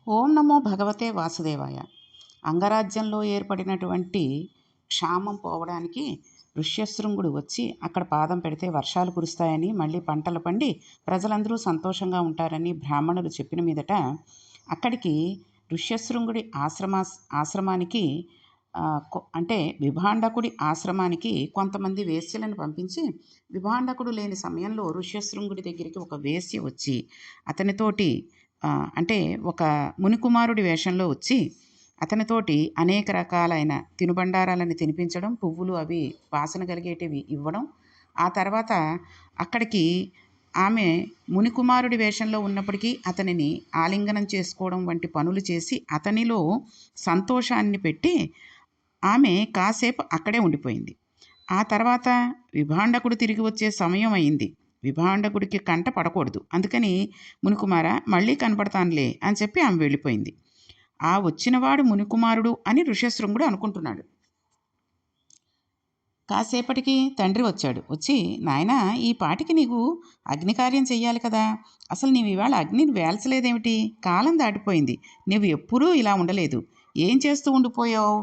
ఓం నమో భగవతే వాసుదేవాయ. అంగరాజ్యంలో ఏర్పడినటువంటి క్షామం పోవడానికి ఋష్యశృంగుడు వచ్చి అక్కడ పాదం పెడితే వర్షాలు కురుస్తాయని, మళ్ళీ పంటలు పండి ప్రజలందరూ సంతోషంగా ఉంటారని బ్రాహ్మణులు చెప్పిన మీదట అక్కడికి ఋష్యశృంగుడి ఆశ్రమానికి అంటే విభాండకుడి ఆశ్రమానికి కొంతమంది వేశ్యలను పంపించి, విభాండకుడు లేని సమయంలో ఋష్యశృంగుడి దగ్గరికి ఒక వేశ్య వచ్చి అతనితోటి అంటే ఒక మునికుమారుడి వేషంలో వచ్చి అతనితోటి అనేక రకాలైన తినుబండారాలను తినిపించడం, పువ్వులు అవి వాసన కలిగేటివి ఇవ్వడం. ఆ తర్వాత అక్కడికి ఆమె మునికుమారుడి వేషంలో ఉన్నప్పటికీ అతనిని ఆలింగనం చేసుకోవడం వంటి పనులు చేసి అతనిలో సంతోషాన్ని పెట్టి ఆమె కాసేపు అక్కడే ఉండిపోయింది. ఆ తర్వాత విభాండకుడు తిరిగి వచ్చే సమయం అయింది. విభాండకుడికి కంట పడకూడదు, అందుకని మునికుమార మళ్ళీ కనపడతానులే అని చెప్పి ఆమె వెళ్ళిపోయింది. ఆ వచ్చినవాడు మునికుమారుడు అని ఋష్యశృంగుడు అనుకుంటున్నాడు. కాసేపటికి తండ్రి వచ్చి, నాయనా, ఈ పాటికి నీకు అగ్నికార్యం చెయ్యాలి కదా, అసలు నీవు ఇవాళ అగ్నిని వేల్చలేదేమిటి? కాలం దాటిపోయింది, నువ్వు ఎప్పుడూ ఇలా ఉండలేదు, ఏం చేస్తూ ఉండిపోయావు?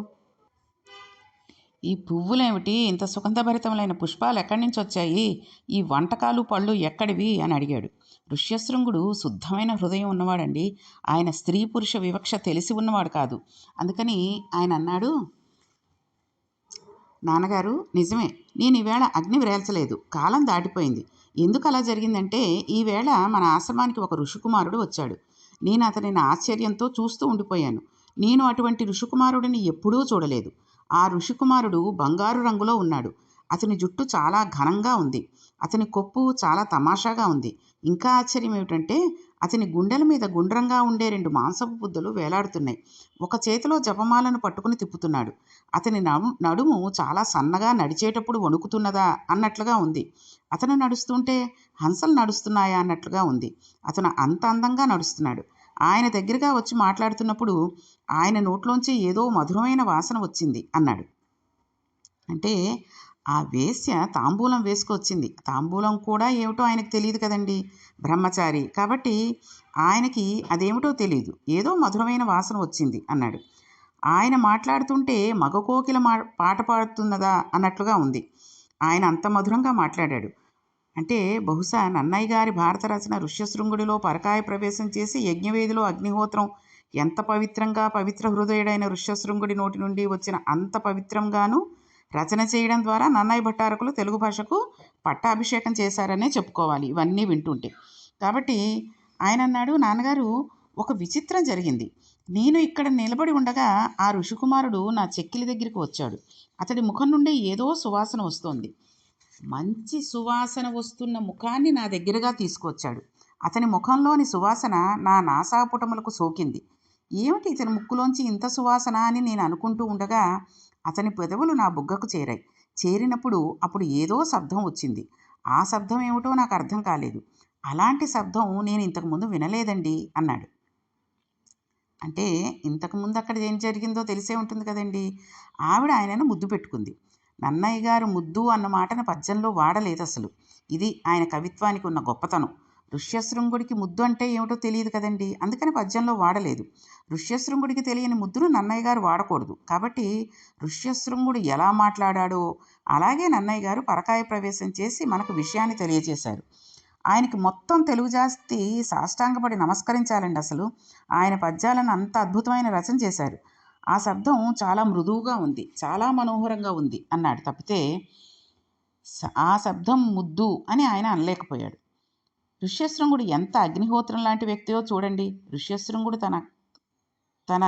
ఈ పువ్వులేమిటి, ఇంత సుగంధభరితములైన పుష్పాలు ఎక్కడి నుంచి వచ్చాయి? ఈ వంటకాలు పళ్ళు ఎక్కడివి అని అడిగాడు. ఋష్యశృంగుడు శుద్ధమైన హృదయం ఉన్నవాడండి. ఆయన స్త్రీ పురుష వివక్ష తెలిసి ఉన్నవాడు కాదు. అందుకని ఆయన అన్నాడు, నాన్నగారు నిజమే, నేను ఈవేళ అగ్ని వ్రేల్చలేదు, కాలం దాటిపోయింది. ఎందుకు అలా జరిగిందంటే, ఈవేళ మన ఆశ్రమానికి ఒక ఋషికుమారుడు వచ్చాడు. నేను అతనిని ఆశ్చర్యంతో చూస్తూ ఉండిపోయాను. నేను అటువంటి ఋషికుమారుడిని ఎప్పుడూ చూడలేదు. ఆ ఋషికుమారుడు బంగారు రంగులో ఉన్నాడు. అతని జుట్టు చాలా ఘనంగా ఉంది. అతని కొప్పు చాలా తమాషాగా ఉంది. ఇంకా ఆశ్చర్యం ఏమిటంటే, అతని గుండెల మీద గుండ్రంగా ఉండే 2 మాంసపు బుద్ధలు వేలాడుతున్నాయి. ఒక చేతిలో జపమాలను పట్టుకుని తిప్పుతున్నాడు. అతని నడుము చాలా సన్నగా, నడిచేటప్పుడు వణుకుతున్నదా అన్నట్లుగా ఉంది. అతను నడుస్తుంటే హంసలు నడుస్తున్నాయా అన్నట్లుగా ఉంది. అతను అంత అందంగా నడుస్తున్నాడు. ఆయన దగ్గరగా వచ్చి మాట్లాడుతున్నప్పుడు ఆయన నోట్లోంచి ఏదో మధురమైన వాసన వచ్చింది అన్నాడు. అంటే ఆ వేశ్య తాంబూలం వేసుకొచ్చింది. తాంబూలం కూడా ఏమిటో ఆయనకు తెలియదు కదండి, బ్రహ్మచారి కాబట్టి ఆయనకి అదేమిటో తెలియదు, ఏదో మధురమైన వాసన వచ్చింది అన్నాడు. ఆయన మాట్లాడుతుంటే మగ కోకిల పాట పాడుతున్నదా అన్నట్లుగా ఉంది. ఆయన అంత మధురంగా మాట్లాడాడు. అంటే బహుశా నన్నయ్య గారి భారత రచన ఋష్యశృంగుడిలో పరకాయ ప్రవేశం చేసి యజ్ఞవేదిలో అగ్నిహోత్రం ఎంత పవిత్రంగా, పవిత్ర హృదయుడైన ఋష్యశృంగుడి నోటి నుండి వచ్చిన అంత పవిత్రంగాను రచన చేయడం ద్వారా నన్నయ్య భట్టారకులు తెలుగు భాషకు పట్టాభిషేకం చేశారనే చెప్పుకోవాలి ఇవన్నీ వింటుంటే. కాబట్టి ఆయన అన్నాడు, నాన్నగారు, ఒక విచిత్రం జరిగింది. నేను ఇక్కడ నిలబడి ఉండగా ఆ ఋషికుమారుడు నా చెక్కిలి దగ్గరికి వచ్చాడు. అతడి ముఖం నుండి ఏదో సువాసన వస్తోంది. మంచి సువాసన వస్తున్న ముఖాన్ని నా దగ్గరగా తీసుకొచ్చాడు. అతని ముఖంలోని సువాసన నా నాసాపుటములకు సోకింది. ఏమిటి ఇతని ముక్కులోంచి ఇంత సువాసన అని నేను అనుకుంటూ ఉండగా అతని పెదవులు నా బుగ్గకు చేరాయి. చేరినప్పుడు అప్పుడు ఏదో శబ్దం వచ్చింది. ఆ శబ్దం ఏమిటో నాకు అర్థం కాలేదు. అలాంటి శబ్దం నేను ఇంతకుముందు వినలేదండి అన్నాడు. అంటే ఇంతకుముందు అక్కడ ఏం జరిగిందో తెలిసే ఉంటుంది కదండి. ఆవిడ ఆయనను ముద్దు పెట్టుకుంది. నన్నయ్య గారు ముద్దు అన్న మాటను పద్యంలో వాడలేదు అసలు. ఇది ఆయన కవిత్వానికి ఉన్న గొప్పతనం. ఋష్యశృంగుడికి ముద్దు అంటే ఏమిటో తెలియదు కదండి, అందుకని పద్యంలో వాడలేదు. ఋష్యశృంగుడికి తెలియని ముద్దును నన్నయ్య గారు వాడకూడదు. కాబట్టి ఋష్యశృంగుడు ఎలా మాట్లాడాడో అలాగే నన్నయ్య గారు పరకాయ ప్రవేశం చేసి మనకు విషయాన్ని తెలియజేశారు. ఆయనకి మొత్తం తెలుగు జాతి సాష్టాంగపడి నమస్కరించాలండి. అసలు ఆయన పద్యాలను అంత అద్భుతమైన రచన చేశారు. ఆ శబ్దం చాలా మృదువుగా ఉంది, చాలా మనోహరంగా ఉంది అన్నాడు తప్పితే ఆ శబ్దం ముద్దు అని ఆయన అనలేకపోయాడు. ఋష్యశృంగుడు ఎంత అగ్నిహోత్రం లాంటి వ్యక్తియో చూడండి. ఋష్యశృంగుడు తన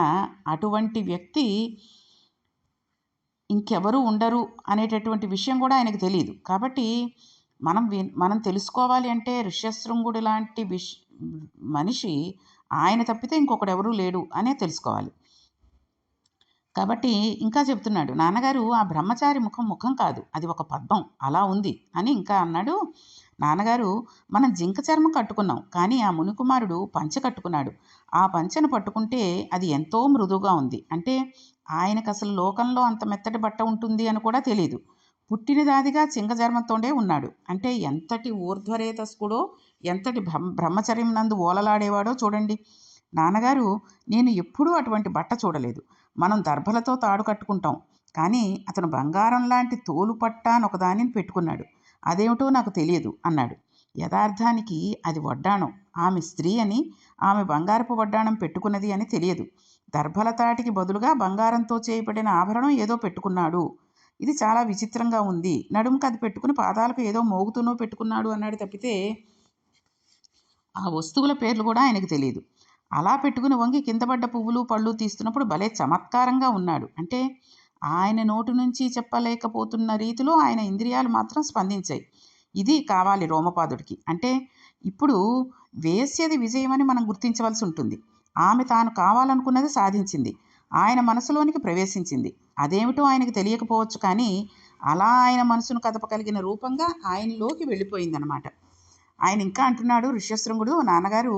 అటువంటి వ్యక్తి ఇంకెవరూ ఉండరు అనేటటువంటి విషయం కూడా ఆయనకు తెలియదు. కాబట్టి మనం తెలుసుకోవాలి అంటే ఋష్యశృంగుడు లాంటి మనిషి ఆయన తప్పితే ఇంకొకడెవరూ లేడు అనే తెలుసుకోవాలి. కాబట్టి ఇంకా చెప్తున్నాడు, నాన్నగారు, ఆ బ్రహ్మచారి ముఖం కాదు, అది ఒక పద్మం, అలా ఉంది అని ఇంకా అన్నాడు. నాన్నగారు, మనం జింక చర్మం కట్టుకున్నాం, కానీ ఆ మునికుమారుడు పంచె కట్టుకున్నాడు. ఆ పంచెను పట్టుకుంటే అది ఎంతో మృదువుగా ఉంది. అంటే ఆయనకు అసలు లోకంలో అంత మెత్తటి బట్ట ఉంటుంది అని కూడా తెలియదు. పుట్టినదాదిగా చింగచర్మంతోనే ఉన్నాడు. అంటే ఎంతటి ఊర్ధ్వరేతస్కుడో, ఎంతటి బ్రహ్మచర్యం నందు ఓలలాడేవాడో చూడండి. నాన్నగారు, నేను ఎప్పుడూ అటువంటి బట్ట చూడలేదు. మనం దర్భలతో తాడు కట్టుకుంటాం, కానీ అతను బంగారం లాంటి తోలు పట్ట అని ఒకదానిని పెట్టుకున్నాడు. అదేమిటో నాకు తెలియదు అన్నాడు. యథార్థానికి అది వడ్డాణం. ఆమె స్త్రీ అని, ఆమె బంగారపు వడ్డాణం పెట్టుకున్నది అని తెలియదు. దర్భల తాటికి బదులుగా బంగారంతో చేయబడిన ఆభరణం ఏదో పెట్టుకున్నాడు. ఇది చాలా విచిత్రంగా ఉంది. నడుముకు అది పెట్టుకుని పాదాలకు ఏదో మోగుతూనో పెట్టుకున్నాడు అన్నాడు తప్పితే ఆ వస్తువుల పేర్లు కూడా ఆయనకు తెలియదు. అలా పెట్టుకుని వంగి కిందపడ్డ పువ్వులు పళ్ళు తీస్తున్నప్పుడు భలే చమత్కారంగా ఉన్నాడు. అంటే ఆయన నోటి నుంచి చెప్పలేకపోతున్న రీతిలో ఆయన ఇంద్రియాలు మాత్రం స్పందించాయి. ఇది కావాలి రోమపాదుడికి. అంటే ఇప్పుడు వేశ్యది విజయమని మనం గుర్తించవలసి ఉంటుంది. ఆమె తాను కావాలనుకున్నది సాధించింది. ఆయన మనసులోనికి ప్రవేశించింది. అదేమిటో ఆయనకు తెలియకపోవచ్చు, కానీ అలా ఆయన మనసును కదపగలిగిన రూపంగా ఆయనలోకి వెళ్ళిపోయిందనమాట. ఆయన ఇంకా అంటున్నాడు ఋష్యశృంగుడు, నాన్నగారు,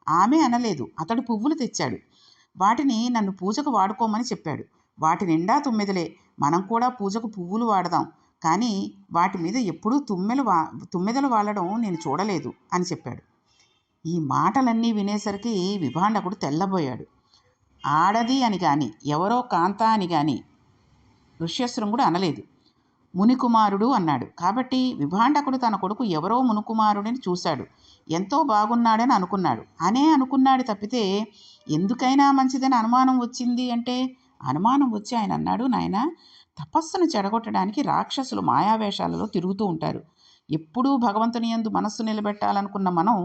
ఆమె అనలేదు, అతడు పువ్వులు తెచ్చాడు. వాటిని నన్ను పూజకు వాడుకోమని చెప్పాడు. వాటి నిండా తుమ్మెదలే. మనం కూడా పూజకు పువ్వులు వాడదాం, కానీ వాటి మీద ఎప్పుడూ తుమ్మెదలు వాలడం నేను చూడలేదు అని చెప్పాడు. ఈ మాటలన్నీ వినేసరికి విభాండకుడు తెల్లబోయాడు. ఆడది అని కానీ, ఎవరో కాంత అని కానీ ఋష్యశృంగుడు అనలేదు. మునికుమారుడు అన్నాడు. కాబట్టి విభాండకుడు తన కొడుకు ఎవరో మునికుమారుడిని చూశాడు. ఎంతో బాగున్నాడని అనుకున్నాడు తప్పితే ఎందుకైనా మంచిదని అనుమానం వచ్చింది అంటే, అనుమానం వచ్చి ఆయన అన్నాడు, నాయనా, తపస్సును చెడగొట్టడానికి రాక్షసులు మాయావేషాలలో తిరుగుతూ ఉంటారు. ఎప్పుడూ భగవంతుని యందు మనస్సు నిలబెట్టాలనుకున్న మనం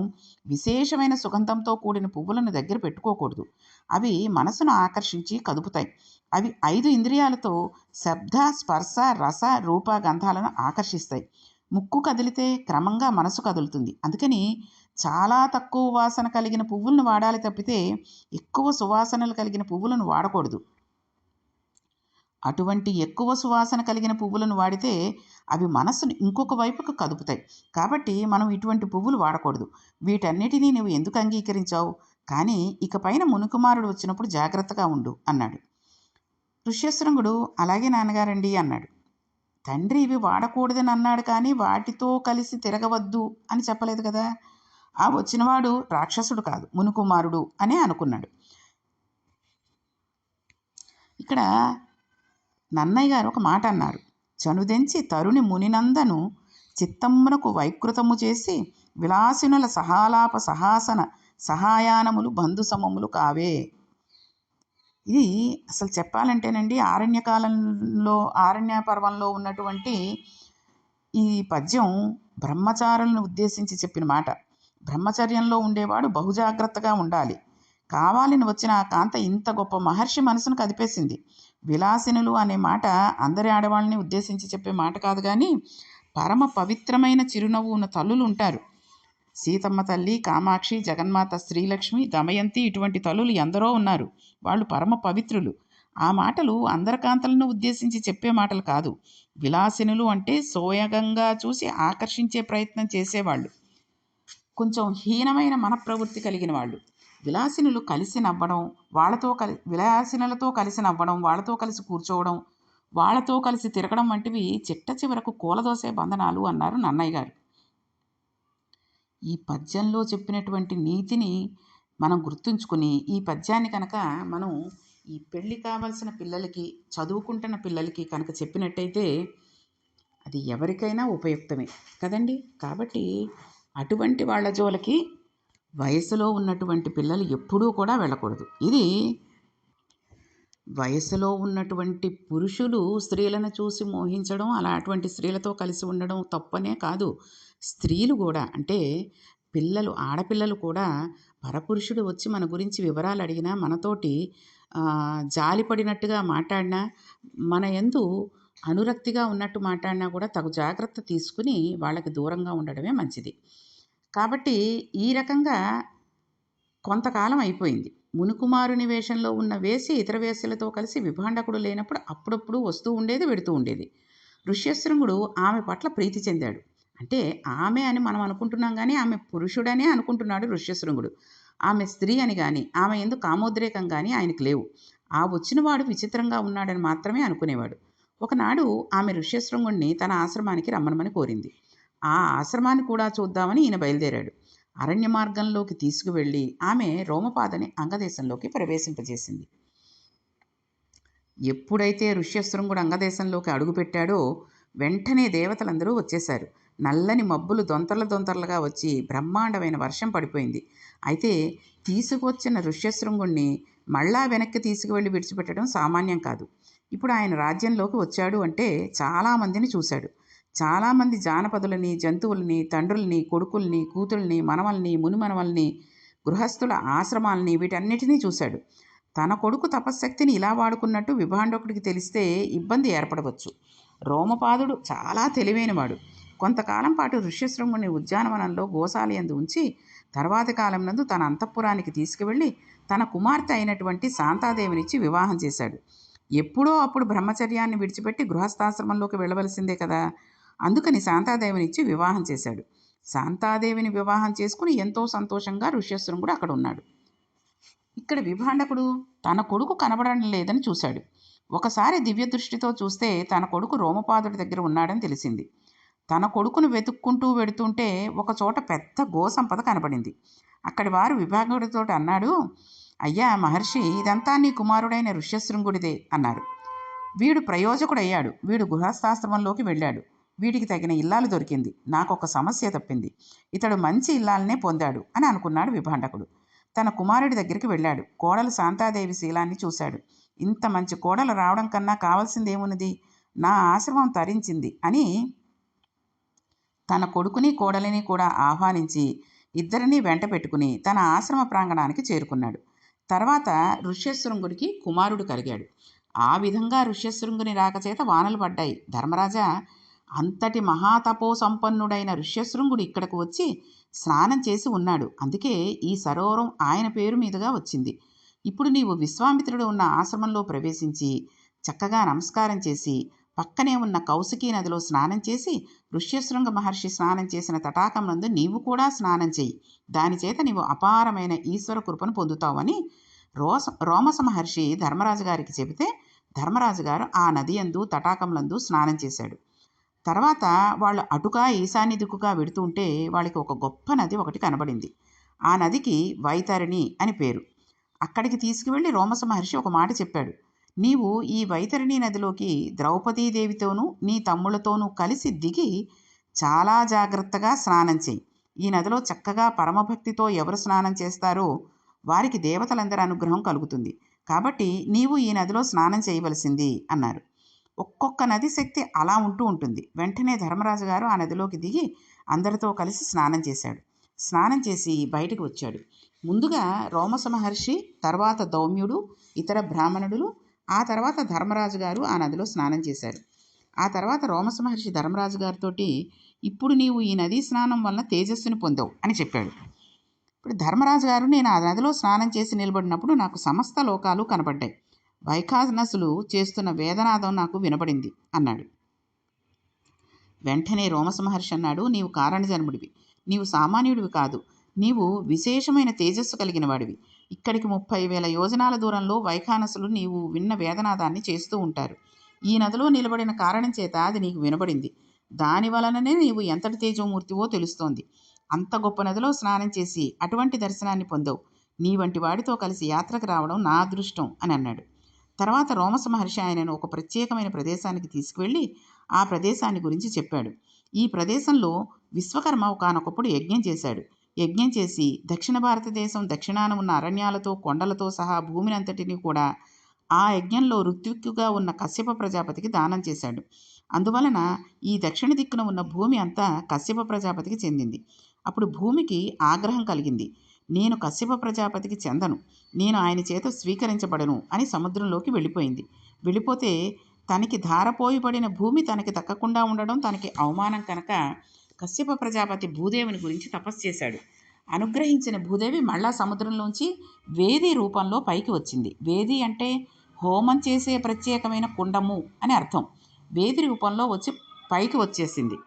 విశేషమైన సుగంధంతో కూడిన పువ్వులను దగ్గర పెట్టుకోకూడదు. అవి మనసును ఆకర్షించి కదుపుతాయి. అవి 5 ఇంద్రియాలతో శబ్ద, స్పర్శ, రస, రూప, గంధాలను ఆకర్షిస్తాయి. ముక్కు కదిలితే క్రమంగా మనసు కదులుతుంది. అందుకని చాలా తక్కువ వాసన కలిగిన పువ్వులను వాడాలి తప్పితే ఎక్కువ సువాసనలు కలిగిన పువ్వులను వాడకూడదు. అటువంటి ఎక్కువ సువాసన కలిగిన పువ్వులను వాడితే అవి మనస్సును ఇంకొక వైపుకు కదుపుతాయి. కాబట్టి మనం ఇటువంటి పువ్వులు వాడకూడదు. వీటన్నిటినీ నువ్వు ఎందుకు అంగీకరించావు? కానీ ఇకపైన మునికుమారుడు వచ్చినప్పుడు జాగ్రత్తగా ఉండు అన్నాడు. ఋష్యశృంగుడు, అలాగే నాన్నగారండి అన్నాడు. తండ్రి ఇవి వాడకూడదని అన్నాడు, కానీ వాటితో కలిసి తిరగవద్దు అని చెప్పలేదు కదా. ఆ వచ్చినవాడు రాక్షసుడు కాదు, మునికుమారుడు అనే అనుకున్నాడు. ఇక్కడ నన్నయ్య గారు ఒక మాట అన్నారు. చనుదెంచి తరుణి మునినందను చిత్తమ్మునకు వైకృతము చేసి విలాసినుల సహాలాప సహాసన సహాయానములు బంధు సమములు కావే. ఇది అసలు చెప్పాలంటేనండి, ఆరణ్య పర్వంలో ఉన్నటువంటి ఈ పద్యం బ్రహ్మచారులను ఉద్దేశించి చెప్పిన మాట. బ్రహ్మచర్యంలో ఉండేవాడు బహుజాగ్రత్తగా ఉండాలి. కావాలని వచ్చిన ఆ కాంత ఇంత గొప్ప మహర్షి మనసును కదిపేసింది. విలాసినులు అనే మాట అందరి ఆడవాళ్ళని ఉద్దేశించి చెప్పే మాట కాదు, కానీ పరమ పవిత్రమైన చిరునవ్వు ఉన్న తల్లులు ఉంటారు. సీతమ్మ తల్లి, కామాక్షి, జగన్మాత, శ్రీలక్ష్మి, దమయంతి, ఇటువంటి తల్లులు ఎందరో ఉన్నారు. వాళ్ళు పరమ పవిత్రులు. ఆ మాటలు అందరి కాంతలను ఉద్దేశించి చెప్పే మాటలు కాదు. విలాసినులు అంటే సోయగంగా చూసి ఆకర్షించే ప్రయత్నం చేసేవాళ్ళు, కొంచెం హీనమైన మనప్రవృత్తి కలిగిన వాళ్ళు. విలాసినులతో కలిసి నవ్వడం, వాళ్ళతో కలిసి కూర్చోవడం, వాళ్ళతో కలిసి తిరగడం వంటివి చిట్ట చివరకు కూలదోసే బంధనాలు అన్నారు నన్నయ్య గారు. ఈ పద్యంలో చెప్పినటువంటి నీతిని మనం గుర్తుంచుకుని ఈ పద్యాన్ని కనుక మనం ఈ పెళ్ళి కావాల్సిన పిల్లలకి, చదువుకుంటున్న పిల్లలకి కనుక చెప్పినట్టయితే అది ఎవరికైనా ఉపయుక్తమే కదండి. కాబట్టి అటువంటి వాళ్ళ జోలికి వయసులో ఉన్నటువంటి పిల్లలు ఎప్పుడూ కూడా వెళ్ళకూడదు. ఇది వయసులో ఉన్నటువంటి పురుషులు స్త్రీలను చూసి మోహించడం, అటువంటి స్త్రీలతో కలిసి ఉండడం తప్పనే కాదు. స్త్రీలు కూడా, అంటే ఆడపిల్లలు కూడా పరపురుషుడు వచ్చి మన గురించి వివరాలు అడిగినా, మనతోటి జాలిపడినట్టుగా మాట్లాడినా, మన యందు అనురక్తిగా ఉన్నట్టు మాట్లాడినా కూడా తగు జాగ్రత్త తీసుకుని వాళ్ళకి దూరంగా ఉండడమే మంచిది. కాబట్టి ఈ రకంగా కొంతకాలం అయిపోయింది. మునికుమారుని వేషంలో ఉన్న వేసి ఇతర వేశ్యలతో కలిసి విభాండకుడు లేనప్పుడు అప్పుడప్పుడు వస్తూ ఉండేది, వెడుతూ ఉండేది. ఋష్యశృంగుడు ఆమె పట్ల ప్రీతి చెందాడు. అంటే ఆమె అని మనం అనుకుంటున్నాం, కానీ ఆమె పురుషుడనే అనుకుంటున్నాడు ఋష్యశృంగుడు. ఆమె స్త్రీ అని కానీ, ఆమె యందు కామోద్రేకం కానీ ఆయనకు లేవు. ఆ వచ్చినవాడు విచిత్రంగా ఉన్నాడని మాత్రమే అనుకునేవాడు. ఒకనాడు ఆమె ఋష్యశృంగుడిని తన ఆశ్రమానికి రమ్మనమని కోరింది. ఆ ఆశ్రమాన్ని కూడా చూద్దామని ఈయన బయలుదేరాడు. అరణ్య మార్గంలోకి తీసుకువెళ్ళి ఆమె రోమపాదని అంగదేశంలోకి ప్రవేశింపజేసింది. ఎప్పుడైతే ఋష్యశృంగుడు అంగదేశంలోకి అడుగుపెట్టాడో వెంటనే దేవతలందరూ వచ్చేశారు. నల్లని మబ్బులు దొంతరలుగా వచ్చి బ్రహ్మాండమైన వర్షం పడిపోయింది. అయితే తీసుకువచ్చిన ఋష్యశృంగుణ్ణి మళ్ళా వెనక్కి తీసుకువెళ్ళి విడిచిపెట్టడం సామాన్యం కాదు. ఇప్పుడు ఆయన రాజ్యంలోకి వచ్చాడు అంటే చాలామందిని చూశాడు. చాలామంది జానపదులని, జంతువుల్ని, తండ్రుల్ని, కొడుకుల్ని, కూతుల్ని, మనవల్ని, మునిమనవల్ని, గృహస్థుల ఆశ్రమాల్ని, వీటన్నిటినీ చూశాడు. తన కొడుకు తపశ్శక్తిని ఇలా వాడుకున్నట్టు విభాండకుడికి తెలిస్తే ఇబ్బంది ఏర్పడవచ్చు. రోమపాదుడు చాలా తెలివైనవాడు. కొంతకాలం పాటు ఋష్యశృంగుని ఉద్యానవనంలో గోశాలయందు ఉంచి తర్వాతి కాలం నందు తన అంతఃపురానికి తీసుకువెళ్ళి తన కుమార్తె అయినటువంటి శాంతాదేవినిచ్చి వివాహం చేశాడు. ఎప్పుడో అప్పుడు బ్రహ్మచర్యాన్ని విడిచిపెట్టి గృహస్థాశ్రమంలోకి వెళ్ళవలసిందే కదా. అందుకని శాంతాదేవినిచ్చి వివాహం చేశాడు. శాంతాదేవిని వివాహం చేసుకుని ఎంతో సంతోషంగా ఋష్యశృంగుడు అక్కడ ఉన్నాడు. ఇక్కడ విభాండకుడు తన కొడుకు కనబడడం లేదని చూశాడు. ఒకసారి దివ్య దృష్టితో చూస్తే తన కొడుకు రోమపాదుడి దగ్గర ఉన్నాడని తెలిసింది. తన కొడుకును వెతుక్కుంటూ వెడుతుంటే ఒకచోట పెద్ద గోసంపద కనబడింది. అక్కడి వారు విభాండకుడితో అన్నాడు, అయ్యా మహర్షి, ఇదంతా నీ కుమారుడైన ఋష్యశృంగుడిదే అన్నారు. వీడు ప్రయోజకుడయ్యాడు. వీడు గృహస్థాశ్రమంలోకి వెళ్ళాడు. వీడికి తగిన ఇల్లాలు దొరికింది. నాకొక సమస్య తప్పింది. ఇతడు మంచి ఇల్లాలనే పొందాడు అని అనుకున్నాడు విభాండకుడు. తన కుమారుడి దగ్గరికి వెళ్ళాడు. కోడలు శాంతాదేవి శీలాన్ని చూశాడు. ఇంత మంచి కోడలు రావడం కన్నా కావాల్సిందేమున్నది? నా ఆశ్రమం తరించింది అని తన కొడుకుని కోడలిని కూడా ఆహ్వానించి ఇద్దరినీ వెంట పెట్టుకుని తన ఆశ్రమ ప్రాంగణానికి చేరుకున్నాడు. తర్వాత ఋష్యశృంగుడికి కుమారుడు కలిగాడు. ఆ విధంగా ఋష్యశృంగుని రాకచేత వానలు పడ్డాయి. ధర్మరాజా, అంతటి మహాతపో సంపన్నుడైన ఋష్యశృంగుడు ఇక్కడకు వచ్చి స్నానం చేసి ఉన్నాడు. అందుకే ఈ సరోవరం ఆయన పేరు మీదుగా వచ్చింది. ఇప్పుడు నీవు విశ్వామిత్రుడు ఉన్న ఆశ్రమంలో ప్రవేశించి చక్కగా నమస్కారం చేసి పక్కనే ఉన్న కౌశికీ నదిలో స్నానం చేసి ఋష్యశృంగ మహర్షి స్నానం చేసిన తటాకం నందు నీవు కూడా స్నానం చేయి. దానిచేత నీవు అపారమైన ఈశ్వర కృపను పొందుతావని రోమస మహర్షి ధర్మరాజు గారికి చెబితే ధర్మరాజు గారు ఆ నది యందు తటాకంలందు స్నానం చేశాడు. తర్వాత వాళ్ళు అటుగా ఈశాన్య దిక్కుగా వెడుతుంటే వాళ్ళకి ఒక గొప్ప నది ఒకటి కనబడింది. ఆ నదికి వైతరిణి అని పేరు. అక్కడికి తీసుకువెళ్ళి రోమస మహర్షి ఒక మాట చెప్పాడు. నీవు ఈ వైతరిణి నదిలోకి ద్రౌపదీదేవితోనూ నీ తమ్ముళ్లతోనూ కలిసి దిగి చాలా జాగ్రత్తగా స్నానం చేయి. ఈ నదిలో చక్కగా పరమభక్తితో ఎవరు స్నానం చేస్తారో వారికి దేవతలందరి అనుగ్రహం కలుగుతుంది. కాబట్టి నీవు ఈ నదిలో స్నానం చేయవలసింది అన్నారు. ఒక్కొక్క నది శక్తి అలా ఉంటూ ఉంటుంది. వెంటనే ధర్మరాజు గారు ఆ నదిలోకి దిగి అందరితో కలిసి స్నానం చేశాడు. స్నానం చేసి బయటకు వచ్చాడు. ముందుగా రోమస మహర్షి, తర్వాత దౌమ్యుడు, ఇతర బ్రాహ్మణులు, ఆ తర్వాత ధర్మరాజు గారు ఆ నదిలో స్నానం చేశారు. ఆ తర్వాత రోమస మహర్షి ధర్మరాజు గారితోటి, ఇప్పుడు నీవు ఈ నదీ స్నానం వలన తేజస్సుని పొందావు అని చెప్పాడు. ఇప్పుడు ధర్మరాజు గారు, నేను ఆ నదిలో స్నానం చేసి నిలబడినప్పుడు నాకు సమస్త లోకాలు కనబడ్డాయి. వైఖానసులు చేస్తున్న వేదనాదం నాకు వినబడింది అన్నాడు. వెంటనే రోమస మహర్షి అన్నాడు, నీవు కారణజన్ముడివి. నీవు సామాన్యుడివి కాదు. నీవు విశేషమైన తేజస్సు కలిగిన వాడివి. ఇక్కడికి 30,000 యోజనాల దూరంలో వైఖానసులు నీవు విన్న వేదనాదాన్ని చేస్తూ ఉంటారు. ఈ నదిలో నిలబడిన కారణం చేత అది నీకు వినబడింది. దాని వలననే నీవు ఎంతటి తేజోమూర్తివో తెలుస్తోంది. అంత గొప్ప నదిలో స్నానం చేసి అటువంటి దర్శనాన్ని పొందవు. నీ వంటి వాడితో కలిసి యాత్రకు రావడం నా అదృష్టం అని అన్నాడు. తర్వాత రోమస మహర్షి ఆయనను ఒక ప్రత్యేకమైన ప్రదేశానికి తీసుకువెళ్ళి ఆ ప్రదేశాన్ని గురించి చెప్పాడు. ఈ ప్రదేశంలో విశ్వకర్మ ఒకానొకప్పుడు యజ్ఞం చేశాడు. యజ్ఞం చేసి దక్షిణ భారతదేశం దక్షిణాన ఉన్న అరణ్యాలతో కొండలతో సహా భూమినంతటిని కూడా ఆ యజ్ఞంలో ఋత్విక్కుగా ఉన్న కశ్యప ప్రజాపతికి దానం చేశాడు. అందువలన ఈ దక్షిణ దిక్కున ఉన్న భూమి అంతా కశ్యప ప్రజాపతికి చెందింది. అప్పుడు భూమికి ఆగ్రహం కలిగింది. నేను కశ్యప ప్రజాపతికి చెందను, నేను ఆయన చేత స్వీకరించబడను అని సముద్రంలోకి వెళ్ళిపోయింది. వెళ్ళిపోతే తనకి ధారపోయబడిన భూమి తనకి దక్కకుండా ఉండడం తనకి అవమానం కనుక కశ్యప ప్రజాపతి భూదేవిని గురించి తపస్సు చేశాడు. అనుగ్రహించిన భూదేవి మళ్ళా సముద్రంలోంచి వేది రూపంలో పైకి వచ్చింది. వేది అంటే హోమం చేసే ప్రత్యేకమైన కుండము అని అర్థం. వేది రూపంలో వచ్చి పైకి వచ్చేసింది.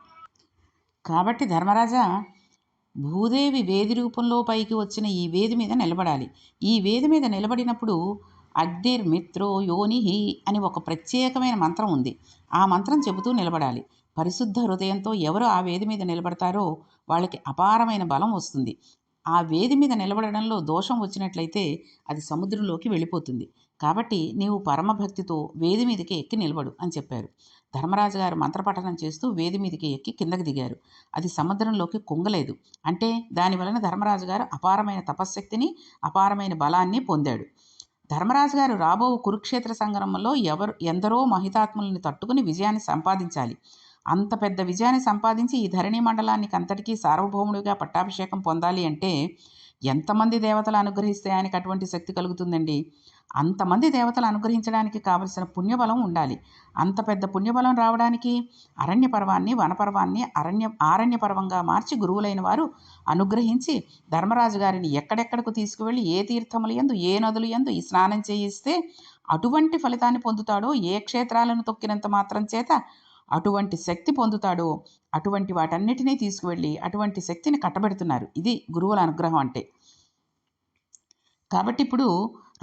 కాబట్టి ధర్మరాజా, భూదేవి వేది రూపంలో పైకి వచ్చిన ఈ వేది మీద నిలబడాలి. ఈ వేది మీద నిలబడినప్పుడు అగ్నిర్మిత్రో యోనిహి అని ఒక ప్రత్యేకమైన మంత్రం ఉంది. ఆ మంత్రం చెబుతూ నిలబడాలి. పరిశుద్ధ హృదయంతో ఎవరు ఆ వేది మీద నిలబడతారో వాళ్ళకి అపారమైన బలం వస్తుంది. ఆ వేది మీద నిలబడడంలో దోషం వచ్చినట్లయితే అది సముద్రంలోకి వెళ్ళిపోతుంది. కాబట్టి నీవు పరమభక్తితో వేది మీదకి ఎక్కి నిలబడు అని చెప్పారు. ధర్మరాజు గారు మంత్రపఠనం చేస్తూ వేది మీదకి ఎక్కి కిందకి దిగారు. అది సముద్రంలోకి కుంగలేదు. అంటే దానివలన ధర్మరాజు గారు అపారమైన తపశ్శక్తిని, అపారమైన బలాన్ని పొందాడు. ధర్మరాజు గారు రాబో కురుక్షేత్ర సంగ్రామంలో ఎందరో మహితాత్ములని తట్టుకుని విజయాన్ని సంపాదించాలి. అంత పెద్ద విజయాన్ని సంపాదించి ఈ ధరణి మండలానికి అంతటికీ సార్వభౌముడిగా పట్టాభిషేకం పొందాలి అంటే ఎంతమంది దేవతలు అనుగ్రహిస్తే ఆయనకు అటువంటి శక్తి కలుగుతుందండి? అంతమంది దేవతలు అనుగ్రహించడానికి కావలసిన పుణ్యబలం ఉండాలి. అంత పెద్ద పుణ్యబలం రావడానికి అరణ్య పర్వాన్ని, వనపర్వాన్ని ఆరణ్య పర్వంగా మార్చి గురువులైన వారు అనుగ్రహించి ధర్మరాజు గారిని ఎక్కడెక్కడకు తీసుకువెళ్ళి ఏ తీర్థముల యందు, ఏ నదుల యందు ఈ స్నానం చేయిస్తే అటువంటి ఫలితాన్ని పొందుతాడో, ఏ క్షేత్రాలను తొక్కినంత మాత్రం చేత అటువంటి శక్తి పొందుతాడో అటువంటి వాటన్నిటినీ తీసుకువెళ్ళి అటువంటి శక్తిని కట్టబెడుతున్నారు. ఇది గురువుల అనుగ్రహం అంటే. కాబట్టి ఇప్పుడు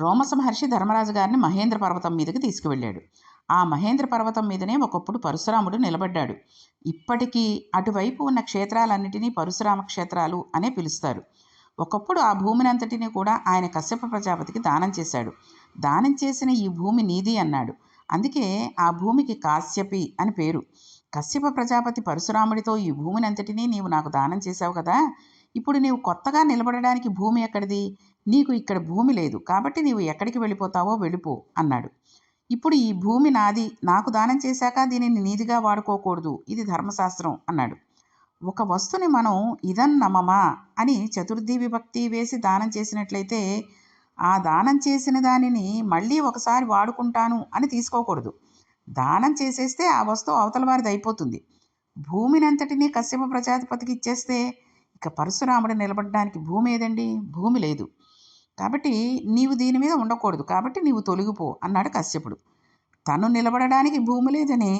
రోమస మహర్షి ధర్మరాజు గారిని మహేంద్ర పర్వతం మీదకి తీసుకువెళ్ళాడు. ఆ మహేంద్ర పర్వతం మీదనే ఒకప్పుడు పరశురాముడు నిలబడ్డాడు. ఇప్పటికీ అటువైపు ఉన్న క్షేత్రాలన్నిటినీ పరశురామ క్షేత్రాలు అనే పిలుస్తారు. ఒకప్పుడు ఆ భూమిని అంతటినీ కూడా ఆయన కశ్యప ప్రజాపతికి దానం చేశాడు. దానం చేసిన ఈ భూమి నీది అన్నాడు. అందుకే ఆ భూమికి కాశ్యపి అని పేరు. కశ్యప ప్రజాపతి పరశురాముడితో ఈ భూమిని అంతటినీ నీవు నాకు దానం చేశావు కదా, ఇప్పుడు నీవు కొత్తగా నిలబడడానికి భూమి ఎక్కడిది? నీకు ఇక్కడ భూమి లేదు, కాబట్టి నీవు ఎక్కడికి వెళ్ళిపోతావో వెళ్ళిపో అన్నాడు. ఇప్పుడు ఈ భూమి నాది, నాకు దానం చేశాక దీనిని నీదిగా వాడుకోకూడదు, ఇది ధర్మశాస్త్రం అన్నాడు. ఒక వస్తుని మనం ఇదన్నమమా అని చతుర్థి విభక్తి వేసి దానం చేసినట్లయితే ఆ దానం చేసిన దానిని మళ్ళీ ఒకసారి వాడుకుంటాను అని తీసుకోకూడదు. దానం చేసేస్తే ఆ వస్తువు అవతల వారిది అయిపోతుంది. భూమినంతటినీ కశ్యప ప్రజాపతికి ఇచ్చేస్తే ఇక పరశురాముడు నిలబడడానికి భూమి ఏదండి? భూమి లేదు. కాబట్టి నీవు దీని మీద ఉండకూడదు, కాబట్టి నీవు తొలగిపో అన్నాడు కశ్యపుడు. తను నిలబడడానికి భూమి లేదని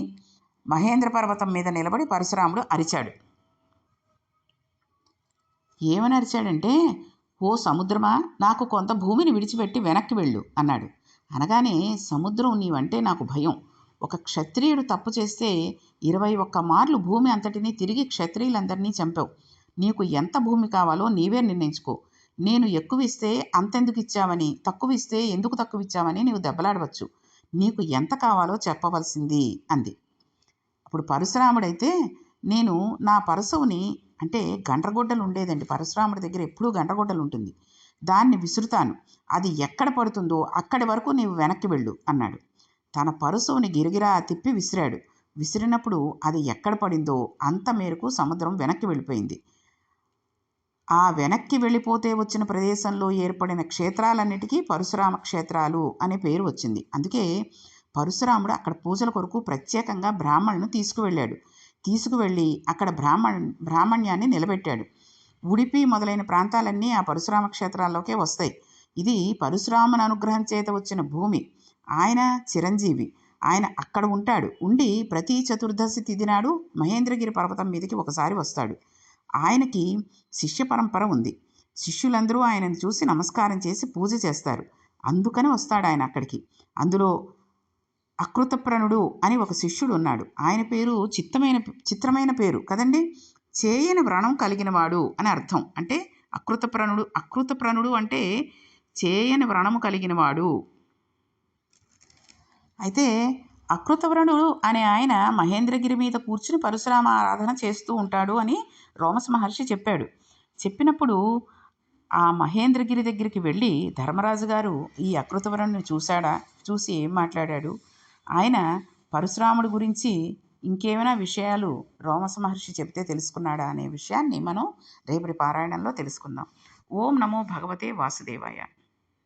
మహేంద్ర పర్వతం మీద నిలబడి పరశురాముడు అరిచాడు. ఏమని అరిచాడంటే, ఓ సముద్రమా, నాకు కొంత భూమిని విడిచిపెట్టి వెనక్కి వెళ్ళు అన్నాడు. అనగానే సముద్రం, నీవంటే నాకు భయం. ఒక క్షత్రియుడు తప్పు చేస్తే 21 మార్లు భూమి అంతటినీ తిరిగి క్షత్రియులందరినీ చంపావు. నీకు ఎంత భూమి కావాలో నీవే నిర్ణయించుకో. నేను ఎక్కువ ఇస్తే అంతెందుకు ఇచ్చావని, తక్కువ ఇస్తే ఎందుకు తక్కువ ఇచ్చావని నీవు దెబ్బలాడవచ్చు. నీకు ఎంత కావాలో చెప్పవలసింది అంది. అప్పుడు పరశురాముడైతే, నేను నా పరశువుని, అంటే గండ్రగొడ్డలు ఉండేదండి పరశురాముడి దగ్గర, ఎప్పుడూ గండ్రగొడ్డలు ఉంటుంది, దాన్ని విసురుతాను, అది ఎక్కడ పడుతుందో అక్కడి వరకు నీవు వెనక్కి వెళ్ళు అన్నాడు. తన పరశువుని గిరిగిరా తిప్పి విసిరాడు. విసిరినప్పుడు అది ఎక్కడ పడిందో అంత మేరకు సముద్రం వెనక్కి వెళ్ళిపోయింది. ఆ వెనక్కి వెళ్ళిపోతే వచ్చిన ప్రదేశంలో ఏర్పడిన క్షేత్రాలన్నిటికీ పరశురామ క్షేత్రాలు అనే పేరు వచ్చింది. అందుకే పరశురాముడు అక్కడ పూజల కొరకు ప్రత్యేకంగా బ్రాహ్మణులను తీసుకువెళ్ళాడు. తీసుకువెళ్ళి అక్కడ బ్రాహ్మణ్యాన్ని నిలబెట్టాడు. ఉడిపి మొదలైన ప్రాంతాలన్నీ ఆ పరశురామ క్షేత్రాల్లోకే వస్తాయి. ఇది పరశురాముని అనుగ్రహం చేత వచ్చిన భూమి. ఆయన చిరంజీవి, ఆయన అక్కడ ఉంటాడు. ఉండి ప్రతి చతుర్దశి తిథి నాడు మహేంద్రగిరి పర్వతం మీదకి ఒకసారి వస్తాడు. ఆయనకి శిష్య పరంపర ఉంది. శిష్యులందరూ ఆయనను చూసి నమస్కారం చేసి పూజ చేస్తారు. అందుకని వస్తాడు ఆయన అక్కడికి. అందులో అకృతప్రణుడు అని ఒక శిష్యుడు ఉన్నాడు. ఆయన పేరు చిత్రమైన పేరు కదండి. చేయని వ్రణం కలిగినవాడు అని అర్థం. అంటే అకృతప్రణుడు అంటే చేయని వ్రణము కలిగినవాడు. అయితే అకృతవ్రణుడు అనే ఆయన మహేంద్రగిరి మీద కూర్చుని పరశురామ ఆరాధన చేస్తూ ఉంటాడు అని రోమస మహర్షి చెప్పాడు. చెప్పినప్పుడు ఆ మహేంద్రగిరి దగ్గరికి వెళ్ళి ధర్మరాజు గారు ఈ అకృతవ్రణుని చూసి ఏం మాట్లాడాడు, ఆయన పరశురాముడి గురించి ఇంకేమైనా విషయాలు రోమస మహర్షి చెప్తే తెలుసుకున్నాడా అనే విషయాన్ని మనం రేపటి పారాయణంలో తెలుసుకుందాం. ఓం నమో భగవతే వాసుదేవాయ.